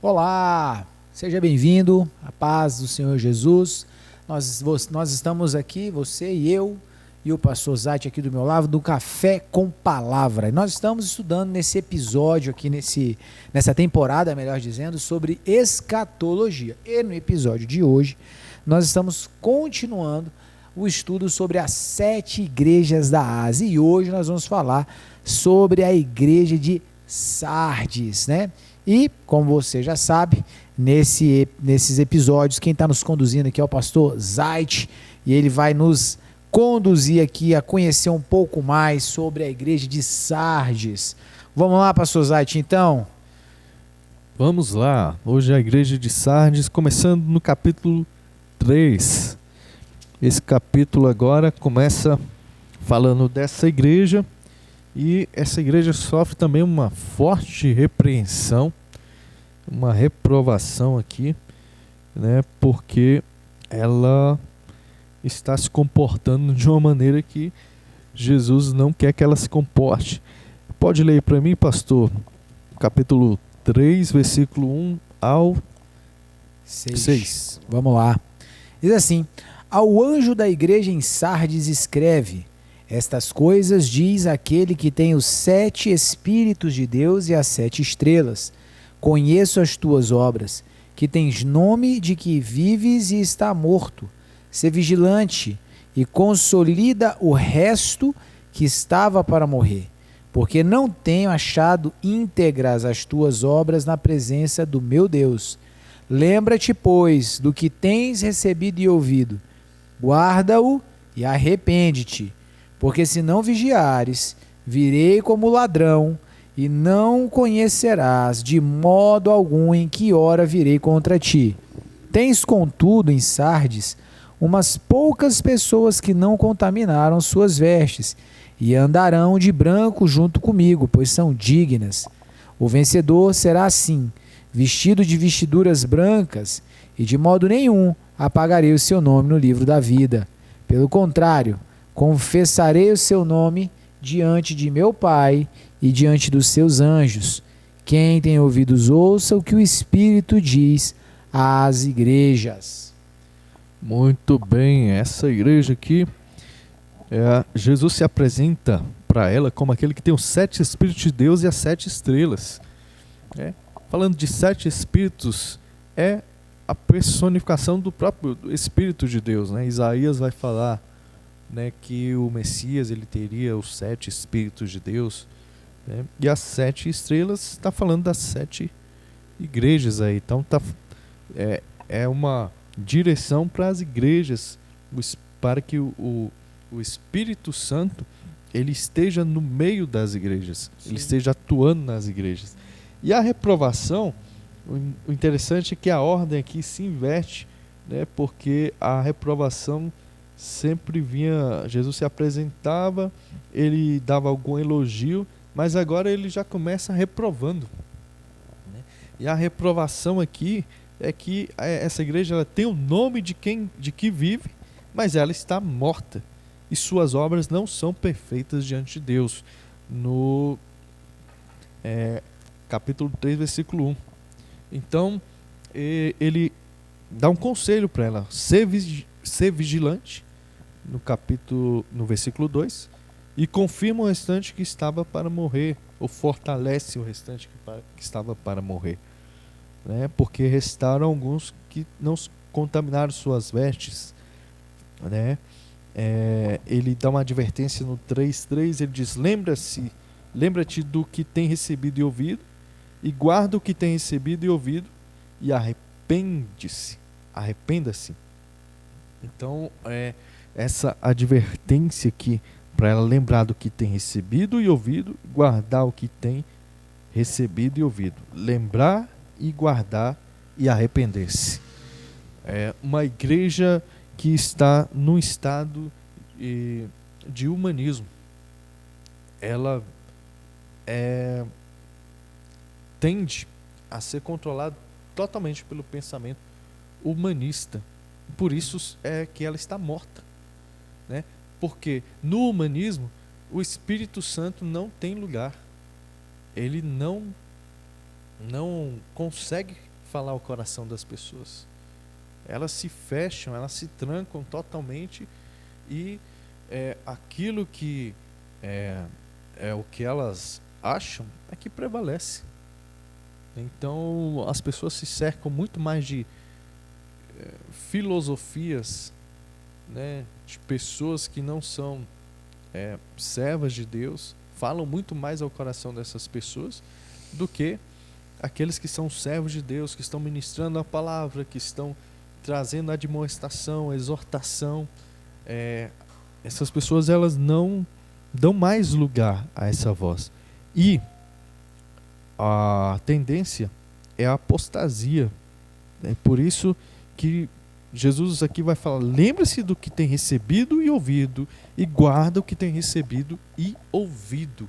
Olá, seja bem-vindo, a paz do Senhor Jesus. Nós estamos aqui, você e eu, e o pastor Zati aqui do meu lado, do Café com Palavra. E nós estamos estudando nesse episódio aqui, nessa temporada, melhor dizendo, sobre escatologia. E no episódio de hoje, nós estamos continuando o estudo sobre as 7 igrejas da Ásia. E hoje nós vamos falar sobre a igreja de Sardes, né? E, como você já sabe, nesses episódios, quem está nos conduzindo aqui é o pastor Zait, e ele vai nos conduzir aqui a conhecer um pouco mais sobre a igreja de Sardes. Vamos lá, pastor Zait, então? Vamos lá, hoje é a igreja de Sardes, começando no capítulo 3. Esse capítulo agora começa falando dessa igreja, e essa igreja sofre também uma forte repreensão, uma reprovação aqui, né, porque ela está se comportando de uma maneira que Jesus não quer que ela se comporte. Pode ler para mim, pastor, capítulo 3, versículo 1 ao 6. Vamos lá. Diz assim: ao anjo da igreja em Sardes escreve: estas coisas diz aquele que tem os 7 Espíritos de Deus e as 7 estrelas. Conheço as tuas obras, que tens nome de que vives e está morto. Sê vigilante e consolida o resto que estava para morrer, porque não tenho achado íntegras as tuas obras na presença do meu Deus. Lembra-te, pois, do que tens recebido e ouvido. Guarda-o e arrepende-te. Porque se não vigiares, virei como ladrão, e não conhecerás de modo algum em que hora virei contra ti. Tens, contudo, em Sardes, umas poucas pessoas que não contaminaram suas vestes, e andarão de branco junto comigo, pois são dignas. O vencedor será assim, vestido de vestiduras brancas, e de modo nenhum apagarei o seu nome no livro da vida. Pelo contrário, confessarei o seu nome diante de meu Pai e diante dos seus anjos. Quem tem ouvidos, ouça o que o Espírito diz às igrejas. Muito bem, essa igreja aqui, Jesus se apresenta para ela como aquele que tem os 7 Espíritos de Deus e as 7 estrelas. Falando de 7 Espíritos, é a personificação do próprio Espírito de Deus, né? Isaías vai falar, né, que o Messias ele teria os 7 Espíritos de Deus, né? E as 7 estrelas está falando das 7 igrejas aí. Então é uma direção para as igrejas, para que o Espírito Santo ele esteja no meio das igrejas. Sim. Ele esteja atuando nas igrejas. E a reprovação, o interessante é que a ordem aqui se inverte, né, porque a reprovação sempre vinha, Jesus se apresentava, ele dava algum elogio, mas agora ele já começa reprovando, né? E a reprovação aqui é que essa igreja ela tem o nome de que vive, mas ela está morta, e suas obras não são perfeitas diante de Deus. No capítulo 3, versículo 1. Então, ele dá um conselho para ela: ser vigilante, no versículo 2, e confirma o restante que estava para morrer, ou fortalece o restante que estava para morrer, né? Porque restaram alguns que não contaminaram suas vestes, né? Ele dá uma advertência no 3:3, ele diz: lembra-te do que tem recebido e ouvido, e guarda o que tem recebido e ouvido, e arrependa-se. Então, essa advertência aqui, para ela lembrar do que tem recebido e ouvido, guardar o que tem recebido e ouvido. Lembrar e guardar e arrepender-se. É uma igreja que está num estado de humanismo. Ela tende a ser controlada totalmente pelo pensamento humanista. Por isso é que ela está morta, né? Porque no humanismo o Espírito Santo não tem lugar. Ele não consegue falar ao coração das pessoas. Elas se fecham, elas se trancam totalmente e aquilo que é o que elas acham é que prevalece. Então as pessoas se cercam muito mais de filosofias, né, de pessoas que não são servas de Deus, falam muito mais ao coração dessas pessoas do que aqueles que são servos de Deus, que estão ministrando a palavra, que estão trazendo admoestação, exortação. Essas pessoas, elas não dão mais lugar a essa voz. E a tendência é a apostasia. É por isso que Jesus aqui vai falar: lembre-se do que tem recebido e ouvido, e guarda o que tem recebido e ouvido.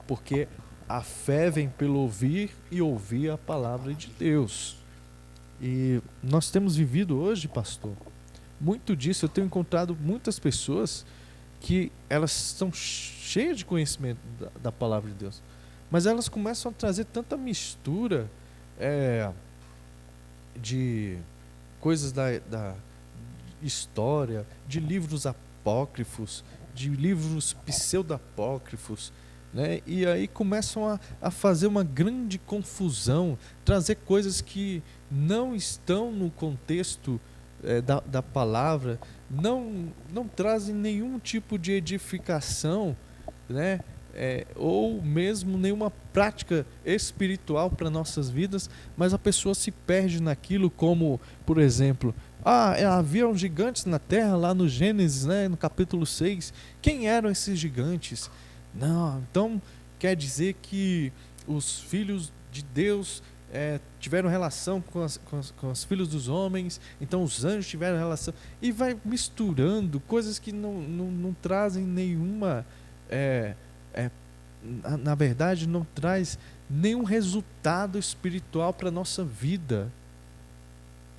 Porque a fé vem pelo ouvir e ouvir a palavra de Deus. E nós temos vivido hoje, pastor, muito disso. Eu tenho encontrado muitas pessoas que elas são cheias de conhecimento da palavra de Deus, mas elas começam a trazer tanta mistura de coisas da história, de livros apócrifos, de livros pseudo-apócrifos, né? E aí começam a fazer uma grande confusão, trazer coisas que não estão no contexto da palavra, não trazem nenhum tipo de edificação, né? Ou mesmo nenhuma prática espiritual para nossas vidas, mas a pessoa se perde naquilo, como, por exemplo, haviam gigantes na terra, lá no Gênesis, né, no capítulo 6. Quem eram esses gigantes? Não, então quer dizer que os filhos de Deus tiveram relação com os filhos dos homens, então os anjos tiveram relação, e vai misturando coisas que não trazem nenhuma, na verdade não traz nenhum resultado espiritual para a nossa vida.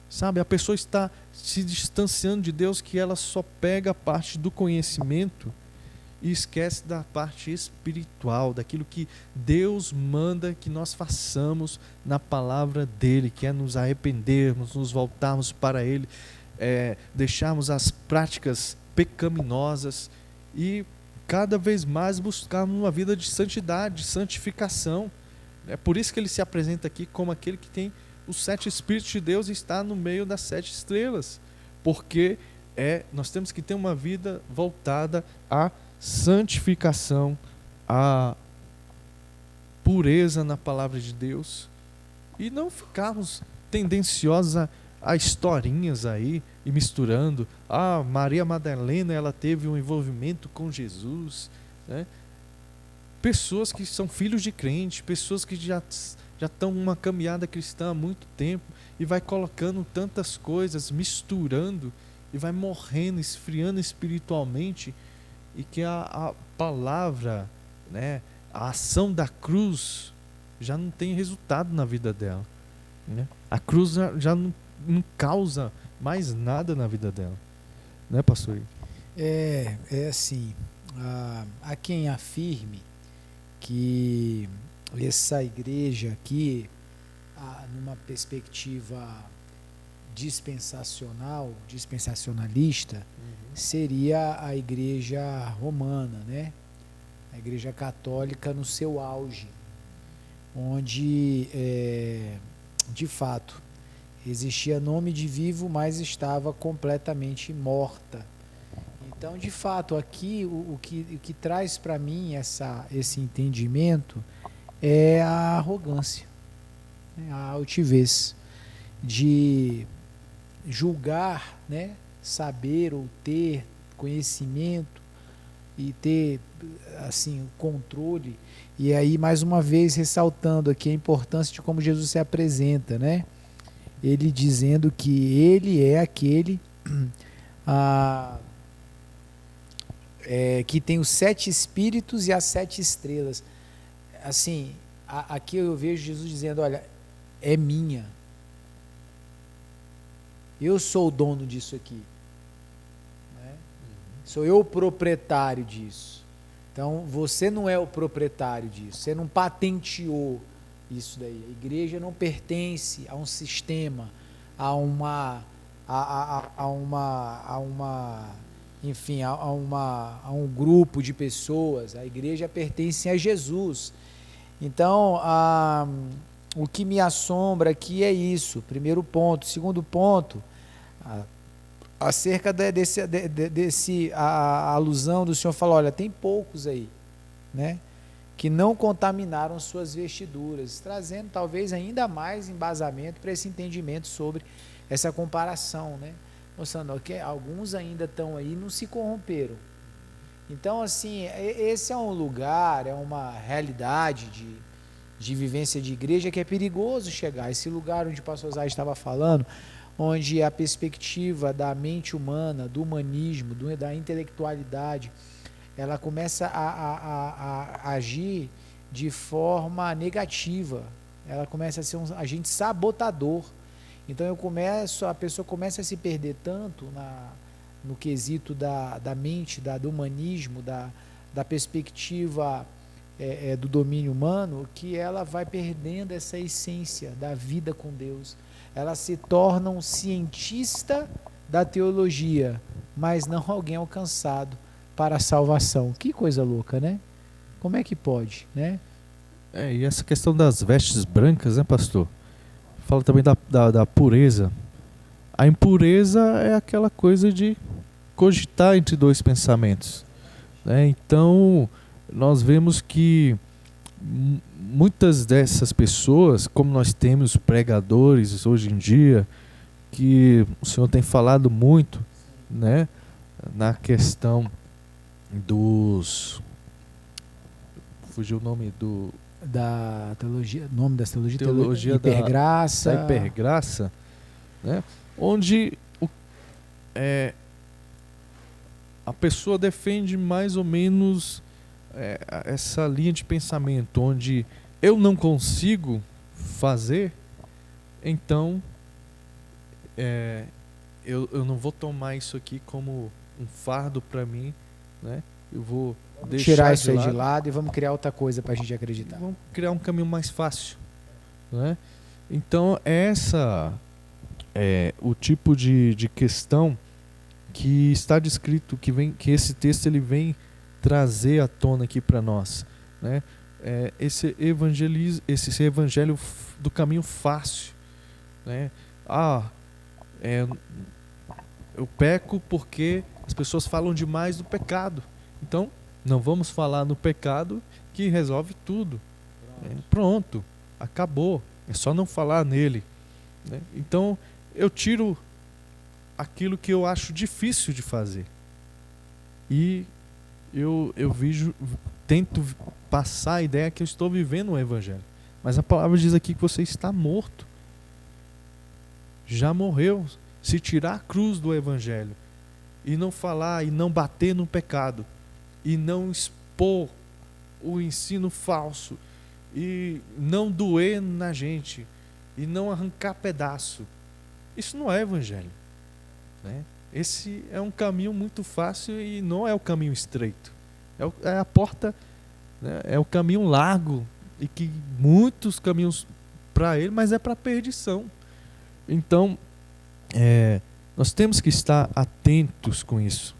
Sabe, a pessoa está se distanciando de Deus, que ela só pega a parte do conhecimento e esquece da parte espiritual, daquilo que Deus manda que nós façamos na palavra dele, que é nos arrependermos, nos voltarmos para ele, deixarmos as práticas pecaminosas e cada vez mais buscarmos uma vida de santidade, de santificação. É por isso que ele se apresenta aqui como aquele que tem os 7 Espíritos de Deus e está no meio das 7 estrelas, porque nós temos que ter uma vida voltada à santificação, à pureza na palavra de Deus, e não ficarmos tendenciosos a historinhas aí e misturando. Maria Madalena, ela teve um envolvimento com Jesus, né? Pessoas que são filhos de crente, pessoas que já estão numa caminhada cristã há muito tempo, e vai colocando tantas coisas, misturando, e vai morrendo, esfriando espiritualmente, e que a palavra, né, a ação da cruz já não tem resultado na vida dela, né? A cruz já não causa mais nada na vida dela, né, pastor? É assim, há quem afirme que essa igreja aqui, numa perspectiva dispensacionalista, seria a igreja romana, né? A igreja católica no seu auge, onde de fato existia nome de vivo, mas estava completamente morta. Então, de fato, aqui o que traz para mim esse entendimento é a arrogância, né? A altivez de julgar, né? Saber ou ter conhecimento e ter assim o controle. E aí, mais uma vez, ressaltando aqui a importância de como Jesus se apresenta, né? Ele dizendo que ele é aquele que tem os 7 espíritos e as 7 estrelas. Assim, aqui eu vejo Jesus dizendo: olha, é minha. Eu sou o dono disso aqui. Né? Sou eu o proprietário disso. Então, você não é o proprietário disso. Você não patenteou isso daí. A igreja não pertence a um sistema, a uma, enfim, a um grupo de pessoas. A igreja pertence a Jesus. Então, o que me assombra aqui é isso, primeiro ponto. Segundo ponto, acerca a alusão do Senhor, fala, olha, tem poucos aí, né, que não contaminaram suas vestiduras, trazendo talvez ainda mais embasamento para esse entendimento sobre essa comparação, né, mostrando que alguns ainda estão aí e não se corromperam. Então, assim, esse é um lugar, é uma realidade de vivência de igreja que é perigoso chegar. Esse lugar onde o pastor Zay estava falando, onde a perspectiva da mente humana, do humanismo, da intelectualidade, ela começa a agir de forma negativa, ela começa a ser um agente sabotador. Então a pessoa começa a se perder tanto no quesito da mente, do humanismo, da perspectiva do domínio humano, que ela vai perdendo essa essência da vida com Deus. Ela se torna um cientista da teologia, mas não alguém alcançado para a salvação. Que coisa louca, né? Como é que pode, né? E essa questão das vestes brancas, né, pastor? Fala também da pureza. A impureza é aquela coisa de cogitar entre dois pensamentos, né? Então, nós vemos que muitas dessas pessoas, como nós temos pregadores hoje em dia, que o Senhor tem falado muito, né, na questão dos... Fugiu o nome do... Da teologia, nome da teologia hipergraça. Da hipergraça, né, onde a pessoa defende mais ou menos essa linha de pensamento, onde eu não consigo fazer, então eu não vou tomar isso aqui como um fardo para mim, né? Eu vou tirar isso aí de lado e vamos criar outra coisa para a gente acreditar. Vamos criar um caminho mais fácil, né? Então essa é o tipo de questão que está descrito, que esse texto ele vem trazer à tona aqui para nós, né? Esse evangelho do caminho fácil, né? Eu peco porque as pessoas falam demais do pecado, então não vamos falar no pecado que resolve tudo. Pronto, acabou, é só não falar nele, né? Então eu tiro aquilo que eu acho difícil de fazer e eu tento passar a ideia que eu estou vivendo o evangelho, mas a palavra diz aqui que você está morto, já morreu. Se tirar a cruz do evangelho e não falar e não bater no pecado e não expor o ensino falso e não doer na gente e não arrancar pedaço, isso não é evangelho, né? Esse é um caminho muito fácil e não é o caminho estreito, é a porta, né? É o caminho largo e que muitos caminhos para ele, mas é para a perdição. Então nós temos que estar atentos com isso.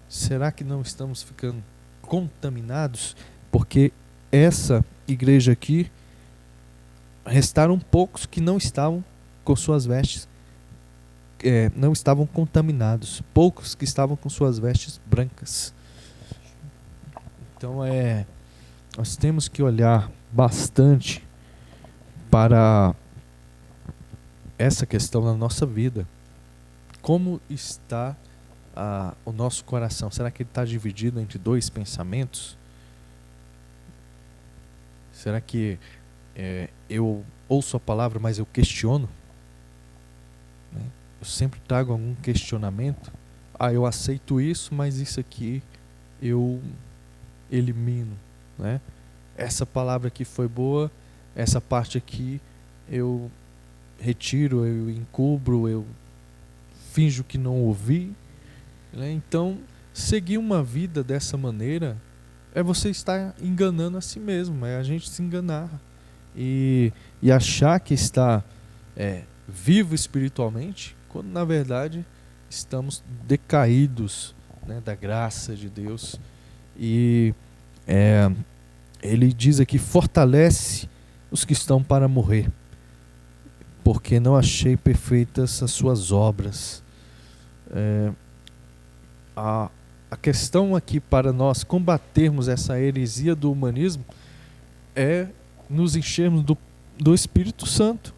Será que não estamos ficando contaminados? Porque essa igreja aqui, restaram poucos que não estavam com suas vestes, não estavam contaminados, poucos que estavam com suas vestes brancas. Então nós temos que olhar bastante para essa questão na nossa vida. Como está o nosso coração? Será que ele está dividido entre dois pensamentos? Será que eu ouço a palavra, mas eu questiono? Né? Eu sempre trago algum questionamento. Eu aceito isso, mas isso aqui eu elimino, né? Essa palavra aqui foi boa, essa parte aqui eu retiro, eu encubro, eu finjo que não ouvi, né? Então, seguir uma vida dessa maneira é você estar enganando a si mesmo, é a gente se enganar. e achar que está vivo espiritualmente, quando na verdade estamos decaídos, né, da graça de Deus. E ele diz aqui: fortalece os que estão para morrer, porque não achei perfeitas as suas obras. A questão aqui para nós combatermos essa heresia do humanismo é nos enchermos do Espírito Santo,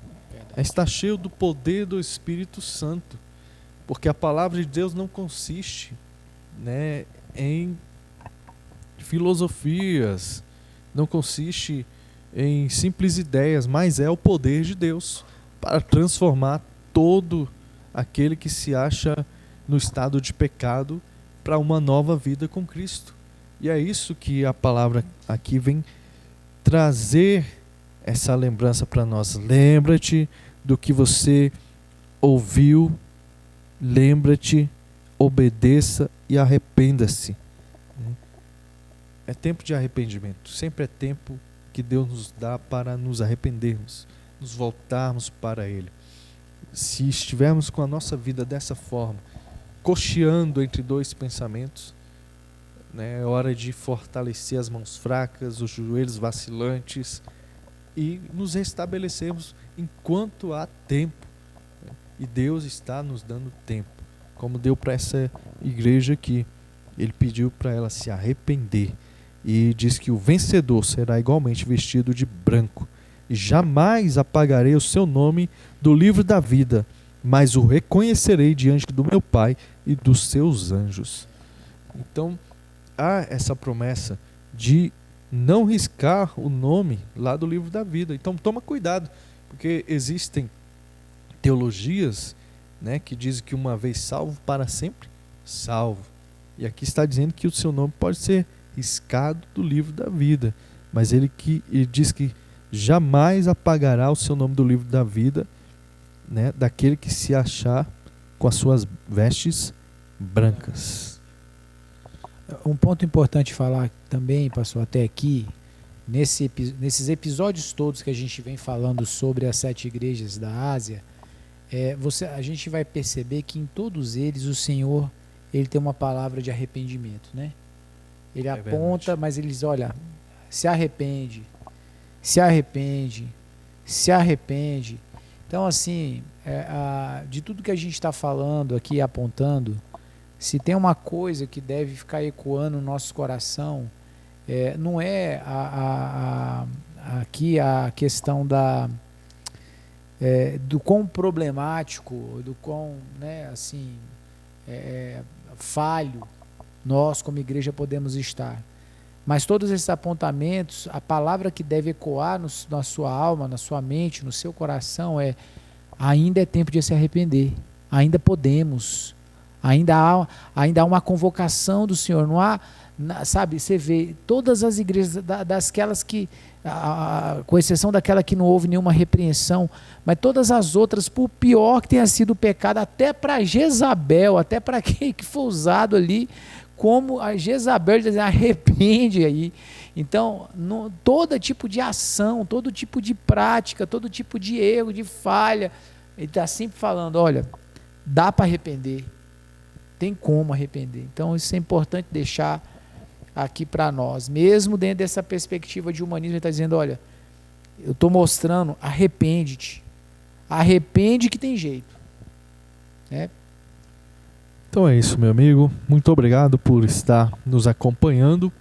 é estar cheio do poder do Espírito Santo, porque a palavra de Deus não consiste, né, em filosofias, não consiste em simples ideias, mas é o poder de Deus para transformar todo aquele que se acha no estado de pecado para uma nova vida com Cristo. E é isso que a palavra aqui vem trazer, essa lembrança para nós. Lembra-te do que você ouviu, lembra-te, obedeça e arrependa-se. É tempo de arrependimento, sempre é tempo que Deus nos dá para nos arrependermos, nos voltarmos para Ele. Se estivermos com a nossa vida dessa forma, cocheando entre dois pensamentos, né, é hora de fortalecer as mãos fracas, os joelhos vacilantes e nos restabelecermos enquanto há tempo. E Deus está nos dando tempo, como deu para essa igreja aqui. Ele pediu para ela se arrepender e diz que o vencedor será igualmente vestido de branco. E jamais apagarei o seu nome do livro da vida, mas o reconhecerei diante do meu Pai e dos seus anjos. Então, há essa promessa de não riscar o nome lá do livro da vida. Então, toma cuidado, porque existem teologias, né, que dizem que uma vez salvo, para sempre salvo. E aqui está dizendo que o seu nome pode ser riscado do livro da vida, mas ele diz que jamais apagará o seu nome do livro da vida, né, daquele que se achar com as suas vestes brancas. Um ponto importante falar também, pastor, até aqui, nesses episódios todos que a gente vem falando sobre as 7 igrejas da Ásia, a gente vai perceber que em todos eles o Senhor, ele tem uma palavra de arrependimento, né? Ele aponta, verdade. Mas eles, olha, se arrepende, se arrepende, se arrepende. Então, assim, de tudo que a gente está falando aqui, apontando, se tem uma coisa que deve ficar ecoando no nosso coração, não é aqui a questão do quão problemático, do quão, né, assim, falho nós como igreja podemos estar. Mas todos esses apontamentos, a palavra que deve ecoar na sua alma, na sua mente, no seu coração ainda é tempo de se arrepender, ainda podemos, ainda há uma convocação do Senhor, não há, sabe, você vê todas as igrejas, dasquelas que, com exceção daquela que não houve nenhuma repreensão, mas todas as outras, por pior que tenha sido o pecado, até para Jezabel, até para quem que foi usado ali, como a Jezabel diz, arrepende aí. Então, todo tipo de ação, todo tipo de prática, todo tipo de erro, de falha, ele está sempre falando, olha, dá para arrepender, tem como arrepender. Então, isso é importante deixar aqui para nós, mesmo dentro dessa perspectiva de humanismo, ele está dizendo, olha, eu estou mostrando, arrepende-te, arrepende que tem jeito, né? Então é isso, meu amigo, muito obrigado por estar nos acompanhando,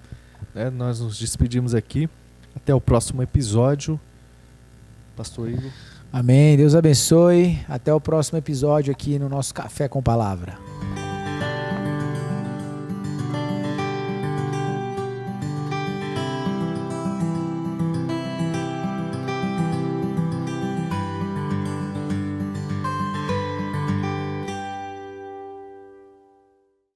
né? Nós nos despedimos aqui, até o próximo episódio, pastor Igor. Amém, Deus abençoe, até o próximo episódio aqui no nosso Café com Palavra.